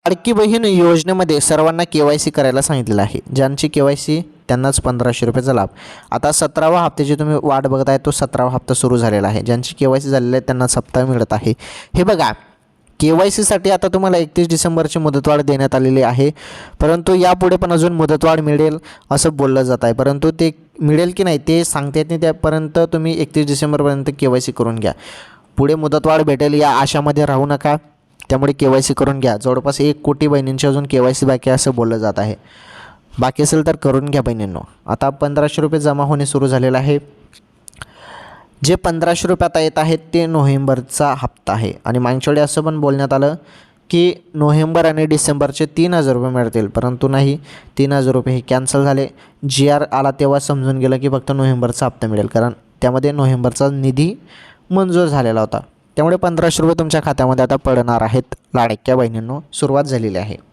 लाडकी बहीण योजनेमध्ये सर्वांना KYC करायला सांगितलेलं आहे. ज्यांची KYC त्यांनाच 1500 रुपयाचा लाभ. आता 17वा हप्त्याची तुम्ही वाट बघत आहे, तो 17वा हप्ता सुरू झालेला आहे. ज्यांची KYC झालेली आहे त्यांनाच हप्ता मिळत आहे. हे बघा, KYCसाठी आता तुम्हाला 31 डिसेंबरची मुदतवाढ देण्यात आलेली आहे, परंतु यापुढे पण अजून मुदतवाढ मिळेल असं बोललं जात आहे. परंतु ते मिळेल की नाही ते सांगता येत नाही. त्यापर्यंत तुम्ही 31 डिसेंबरपर्यंत KYC करून घ्या. पुढे मुदतवाढ भेटेल या आशामध्ये राहू नका. त्यामुळे KYC करून घ्या. जवळपास 1 कोटी बहिणींची अजून KYC बाकी असं बोललं जात आहे. बाकी असेल तर करून घ्या बहिणींनो. आता 1500 रुपये जमा होणे सुरू झालेलं आहे. जे 1500 रुपये आता येत आहेत ते नोव्हेंबरचा हप्ता आहे. आणि मागच्या वेळी असं पण बोलण्यात आलं की नोव्हेंबर आणि डिसेंबरचे 3000 रुपये मिळतील, परंतु नाही, 3000 रुपये हे कॅन्सल झाले. GR आला तेव्हा समजून गेलं की फक्त नोव्हेंबरचा हप्ता मिळेल, कारण त्यामध्ये नोव्हेंबरचा निधी मंजूर झालेला होता. त्यामुळे 1500 रुपये तुमच्या खात्यामध्ये आता पडणार आहेत लाडक्या बहिणींनो. सुरुवात झालेली आहे.